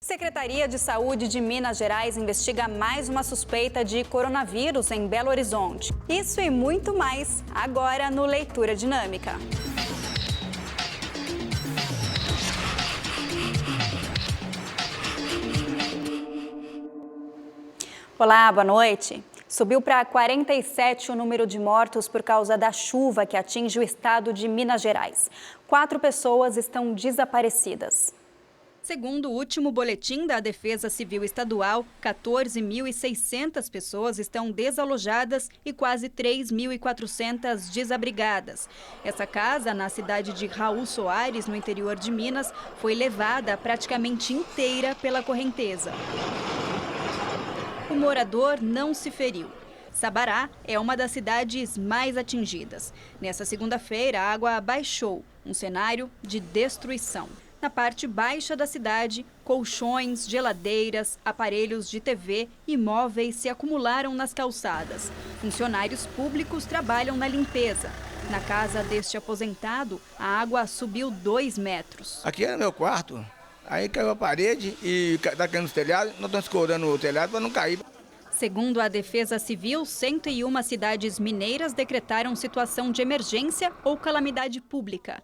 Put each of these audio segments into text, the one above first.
Secretaria de Saúde de Minas Gerais investiga mais uma suspeita de coronavírus em Belo Horizonte. Isso e muito mais, agora no Leitura Dinâmica. Olá, boa noite. Subiu para 47 o número de mortos por causa da chuva que atinge o estado de Minas Gerais. 4 pessoas estão desaparecidas. Segundo o último boletim da Defesa Civil Estadual, 14.600 pessoas estão desalojadas e quase 3.400 desabrigadas. Essa casa, na cidade de Raul Soares, no interior de Minas, foi levada praticamente inteira pela correnteza. O morador não se feriu. Sabará é uma das cidades mais atingidas. Nessa segunda-feira, a água baixou, um cenário de destruição. Na parte baixa da cidade, colchões, geladeiras, aparelhos de TV e móveis se acumularam nas calçadas. Funcionários públicos trabalham na limpeza. Na casa deste aposentado, a água subiu 2 metros. Aqui era meu quarto, aí caiu a parede e está caindo os telhados. Nós estamos escorando o telhado para não cair. Segundo a Defesa Civil, 101 cidades mineiras decretaram situação de emergência ou calamidade pública.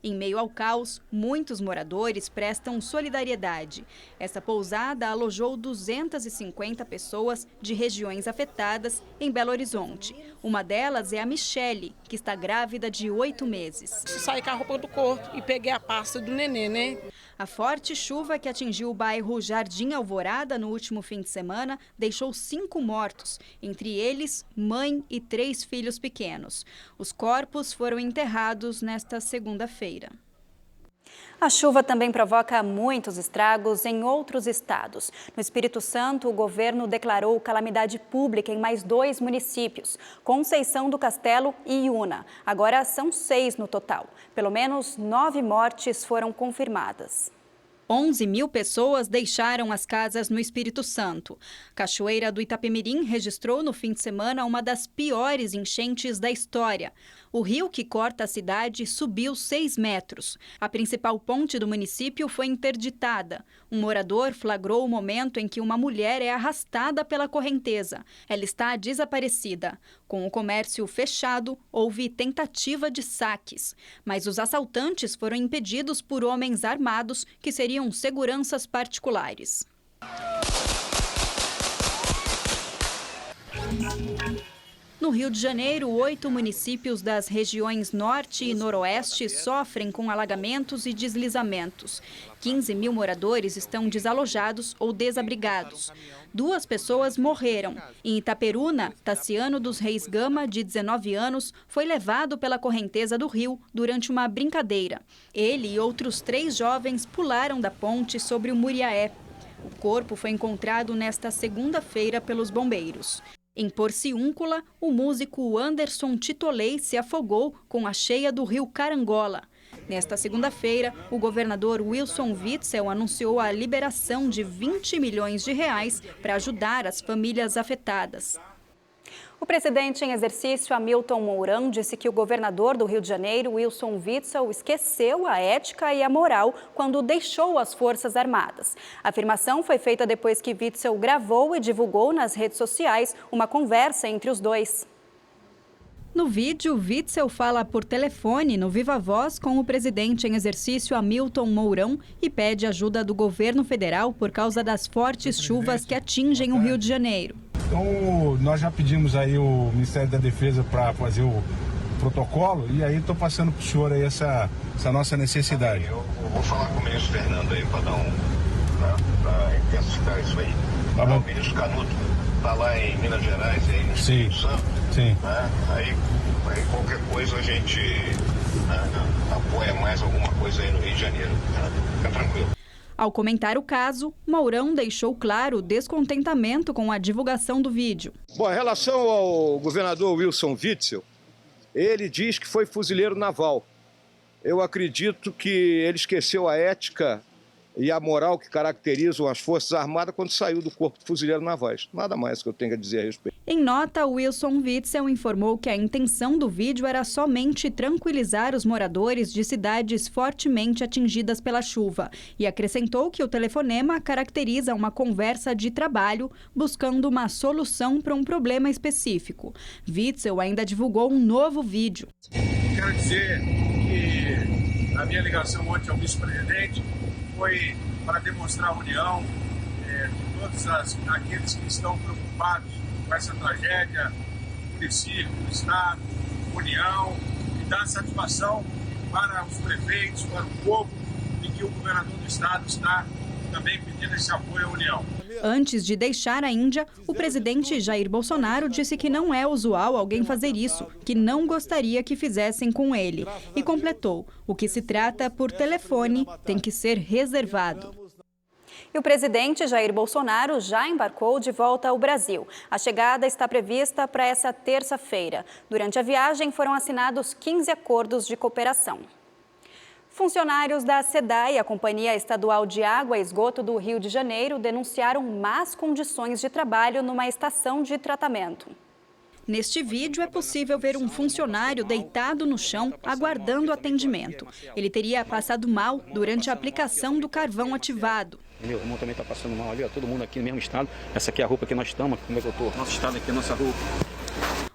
Em meio ao caos, muitos moradores prestam solidariedade. Essa pousada alojou 250 pessoas de regiões afetadas em Belo Horizonte. Uma delas é a Michele, que está grávida de 8 meses. Saí com a roupa do corpo e peguei a pasta do neném, né? A forte chuva que atingiu o bairro Jardim Alvorada no último fim de semana deixou 5 mortos, entre eles mãe e 3 filhos pequenos. Os corpos foram enterrados nesta segunda-feira. A chuva também provoca muitos estragos em outros estados. No Espírito Santo, o governo declarou calamidade pública em mais 2 municípios, Conceição do Castelo e Iuna. Agora são 6 no total. Pelo menos 9 mortes foram confirmadas. 11.000 pessoas deixaram as casas no Espírito Santo. Cachoeira do Itapemirim registrou no fim de semana uma das piores enchentes da história. O rio que corta a cidade subiu 6 metros. A principal ponte do município foi interditada. Um morador flagrou o momento em que uma mulher é arrastada pela correnteza. Ela está desaparecida. Com o comércio fechado, houve tentativa de saques. Mas os assaltantes foram impedidos por homens armados que seriam seguranças particulares. No Rio de Janeiro, 8 municípios das regiões Norte e Noroeste sofrem com alagamentos e deslizamentos. 15.000 moradores estão desalojados ou desabrigados. 2 pessoas morreram. Em Itaperuna, Tassiano dos Reis Gama, de 19 anos, foi levado pela correnteza do rio durante uma brincadeira. Ele e outros 3 jovens pularam da ponte sobre o Muriaé. O corpo foi encontrado nesta segunda-feira pelos bombeiros. Em Porciúncula, o músico Anderson Titolei se afogou com a cheia do rio Carangola. Nesta segunda-feira, o governador Wilson Witzel anunciou a liberação de 20 milhões de reais para ajudar as famílias afetadas. O presidente em exercício, Hamilton Mourão, disse que o governador do Rio de Janeiro, Wilson Witzel, esqueceu a ética e a moral quando deixou as Forças Armadas. A afirmação foi feita depois que Witzel gravou e divulgou nas redes sociais uma conversa entre os dois. No vídeo, Witzel fala por telefone no Viva Voz com o presidente em exercício, Hamilton Mourão, e pede ajuda do governo federal por causa das fortes chuvas que atingem o Rio de Janeiro. Então, nós já pedimos aí o Ministério da Defesa para fazer o protocolo e aí estou passando para o senhor aí essa nossa necessidade. Eu vou falar com o ministro Fernando aí para para intensificar isso aí. Tá bom. O ministro Canuto está lá em Minas Gerais, aí no Espírito Santo. Sim. Né? Aí qualquer coisa a gente apoia mais alguma coisa aí no Rio de Janeiro. Tá? Fica tranquilo. Ao comentar o caso, Mourão deixou claro o descontentamento com a divulgação do vídeo. Bom, em relação ao governador Wilson Witzel, ele diz que foi fuzileiro naval. Eu acredito que ele esqueceu a ética e a moral que caracterizam as Forças Armadas quando saiu do Corpo de Fuzileiros Navais. Nada mais que eu tenho a dizer a respeito. Em nota, Wilson Witzel informou que a intenção do vídeo era somente tranquilizar os moradores de cidades fortemente atingidas pela chuva e acrescentou que o telefonema caracteriza uma conversa de trabalho buscando uma solução para um problema específico. Witzel ainda divulgou um novo vídeo. Quero dizer que a minha ligação ontem ao vice-presidente foi para demonstrar a união de todos aqueles que estão preocupados com essa tragédia, município, Estado, União, e dar satisfação para os prefeitos, para o povo, e que o governador do Estado está também pedindo esse apoio à União. Antes de deixar a Índia, o presidente Jair Bolsonaro disse que não é usual alguém fazer isso, que não gostaria que fizessem com ele. E completou: o que se trata por telefone tem que ser reservado. E o presidente Jair Bolsonaro já embarcou de volta ao Brasil. A chegada está prevista para essa terça-feira. Durante a viagem foram assinados 15 acordos de cooperação. Funcionários da SEDAI, a Companhia Estadual de Água e Esgoto do Rio de Janeiro, denunciaram más condições de trabalho numa estação de tratamento. Neste vídeo é possível ver um funcionário deitado no chão, aguardando atendimento. Ele teria passado mal durante a aplicação do carvão ativado. Meu irmão também está passando mal ali, ó, todo mundo aqui no mesmo estado. Essa aqui é a roupa que nós estamos, como é que eu tô? Nosso estado aqui, nossa roupa.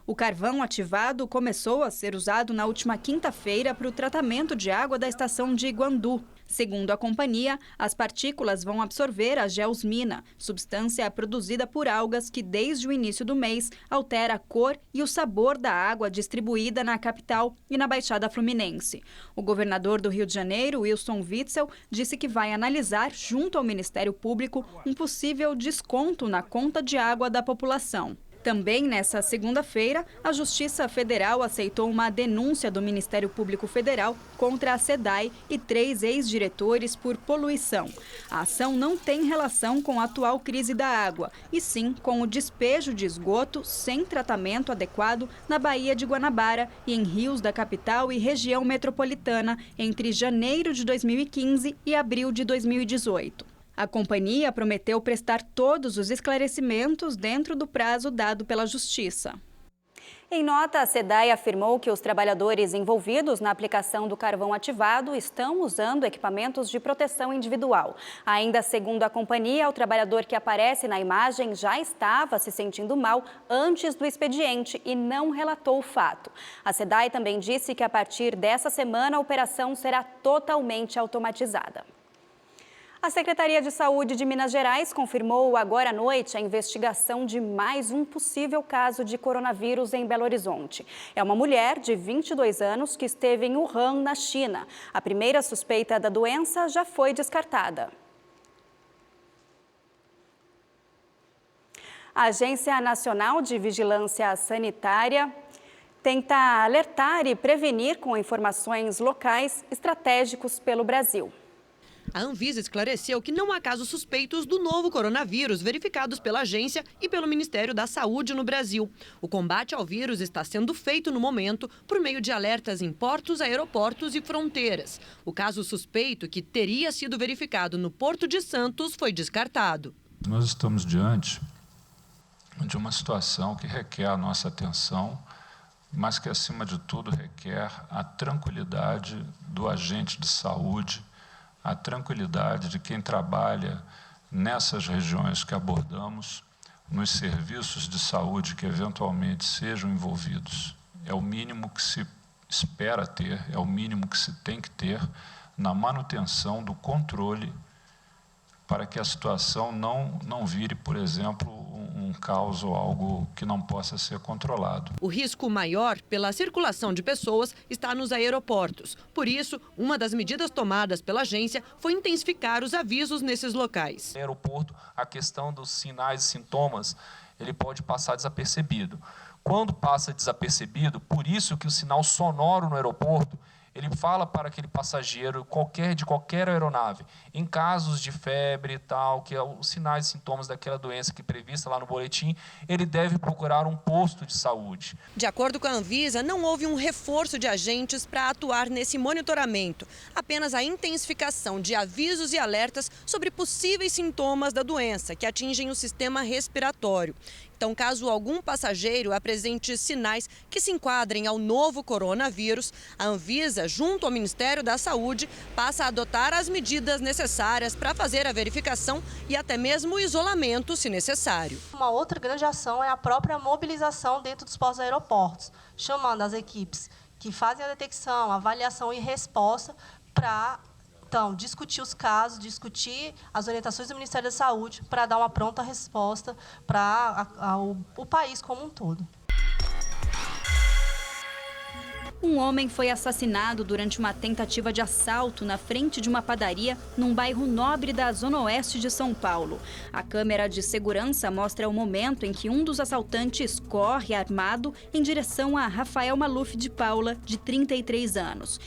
O carvão ativado começou a ser usado na última quinta-feira para o tratamento de água da estação de Guandu. Segundo a companhia, as partículas vão absorver a geosmina, substância produzida por algas que, desde o início do mês, altera a cor e o sabor da água distribuída na capital e na Baixada Fluminense. O governador do Rio de Janeiro, Wilson Witzel, disse que vai analisar, junto ao Ministério Público, um possível desconto na conta de água da população. Também nesta segunda-feira, a Justiça Federal aceitou uma denúncia do Ministério Público Federal contra a SEDAI e 3 ex-diretores por poluição. A ação não tem relação com a atual crise da água, e sim com o despejo de esgoto sem tratamento adequado na Baía de Guanabara e em rios da capital e região metropolitana entre janeiro de 2015 e abril de 2018. A companhia prometeu prestar todos os esclarecimentos dentro do prazo dado pela Justiça. Em nota, a SEDAI afirmou que os trabalhadores envolvidos na aplicação do carvão ativado estão usando equipamentos de proteção individual. Ainda segundo a companhia, o trabalhador que aparece na imagem já estava se sentindo mal antes do expediente e não relatou o fato. A SEDAI também disse que a partir dessa semana a operação será totalmente automatizada. A Secretaria de Saúde de Minas Gerais confirmou agora à noite a investigação de mais um possível caso de coronavírus em Belo Horizonte. É uma mulher de 22 anos que esteve em Wuhan, na China. A primeira suspeita da doença já foi descartada. A Agência Nacional de Vigilância Sanitária tenta alertar e prevenir com informações locais estratégicos pelo Brasil. A Anvisa esclareceu que não há casos suspeitos do novo coronavírus verificados pela agência e pelo Ministério da Saúde no Brasil. O combate ao vírus está sendo feito no momento por meio de alertas em portos, aeroportos e fronteiras. O caso suspeito, que teria sido verificado no Porto de Santos, foi descartado. Nós estamos diante de uma situação que requer a nossa atenção, mas que, acima de tudo, requer a tranquilidade do agente de saúde, a tranquilidade de quem trabalha nessas regiões que abordamos, nos serviços de saúde que eventualmente sejam envolvidos. É o mínimo que se espera ter, é o mínimo que se tem que ter na manutenção do controle para que a situação não vire, por exemplo, um caos ou algo que não possa ser controlado. O risco maior pela circulação de pessoas está nos aeroportos. Por isso, uma das medidas tomadas pela agência foi intensificar os avisos nesses locais. No aeroporto, a questão dos sinais e sintomas, ele pode passar desapercebido. Quando passa desapercebido, por isso que o sinal sonoro no aeroporto, ele fala para aquele passageiro de qualquer aeronave, em casos de febre e tal, que é os sinais e sintomas daquela doença que é prevista lá no boletim, ele deve procurar um posto de saúde. De acordo com a Anvisa, não houve um reforço de agentes para atuar nesse monitoramento, apenas a intensificação de avisos e alertas sobre possíveis sintomas da doença que atingem o sistema respiratório. Então, caso algum passageiro apresente sinais que se enquadrem ao novo coronavírus, a Anvisa, junto ao Ministério da Saúde, passa a adotar as medidas necessárias para fazer a verificação e até mesmo o isolamento, se necessário. Uma outra grande ação é a própria mobilização dentro dos postos aeroportos, chamando as equipes que fazem a detecção, avaliação e resposta para discutir os casos, discutir as orientações do Ministério da Saúde para dar uma pronta resposta para o país como um todo. Um homem foi assassinado durante uma tentativa de assalto na frente de uma padaria num bairro nobre da Zona Oeste de São Paulo. A câmera de segurança mostra o momento em que um dos assaltantes corre armado em direção a Rafael Maluf de Paula, de 33 anos.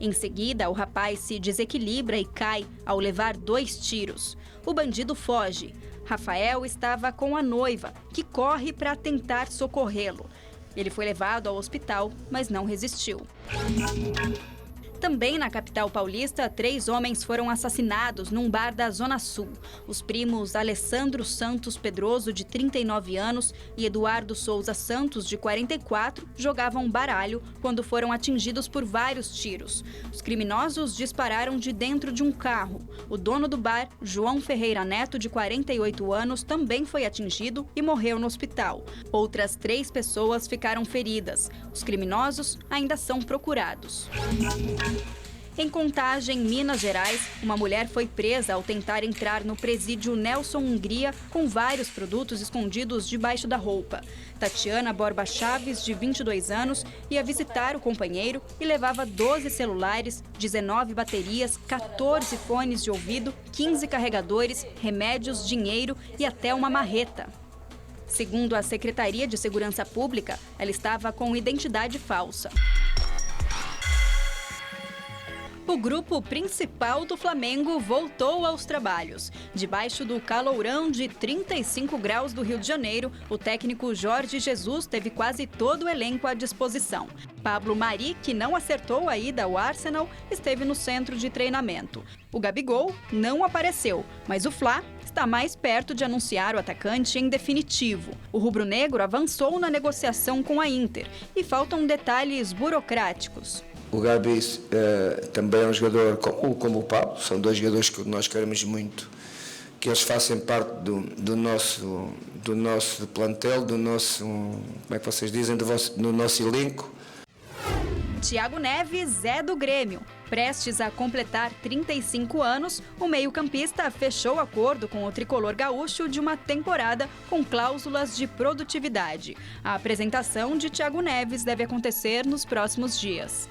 Em seguida, o rapaz se desequilibra e cai ao levar 2 tiros. O bandido foge. Rafael estava com a noiva, que corre para tentar socorrê-lo. Ele foi levado ao hospital, mas não resistiu. Também na capital paulista, 3 homens foram assassinados num bar da Zona Sul. Os primos Alessandro Santos Pedroso, de 39 anos, e Eduardo Souza Santos, de 44, jogavam baralho quando foram atingidos por vários tiros. Os criminosos dispararam de dentro de um carro. O dono do bar, João Ferreira Neto, de 48 anos, também foi atingido e morreu no hospital. Outras 3 pessoas ficaram feridas. Os criminosos ainda são procurados. Em Contagem, Minas Gerais, uma mulher foi presa ao tentar entrar no presídio Nelson Hungria com vários produtos escondidos debaixo da roupa. Tatiana Borba Chaves, de 22 anos, ia visitar o companheiro e levava 12 celulares, 19 baterias, 14 fones de ouvido, 15 carregadores, remédios, dinheiro e até uma marreta. Segundo a Secretaria de Segurança Pública, ela estava com identidade falsa. O grupo principal do Flamengo voltou aos trabalhos. Debaixo do calourão de 35 graus do Rio de Janeiro, o técnico Jorge Jesus teve quase todo o elenco à disposição. Pablo Mari, que não acertou a ida ao Arsenal, esteve no centro de treinamento. O Gabigol não apareceu, mas o Fla está mais perto de anunciar o atacante em definitivo. O rubro-negro avançou na negociação com a Inter e faltam detalhes burocráticos. O Gabi também é um jogador como o Pablo, são 2 jogadores que nós queremos muito, que eles façam parte do nosso plantel, do nosso, como é que vocês dizem, do nosso elenco. Thiago Neves é do Grêmio. Prestes a completar 35 anos, o meio-campista fechou acordo com o tricolor gaúcho de uma temporada com cláusulas de produtividade. A apresentação de Thiago Neves deve acontecer nos próximos dias.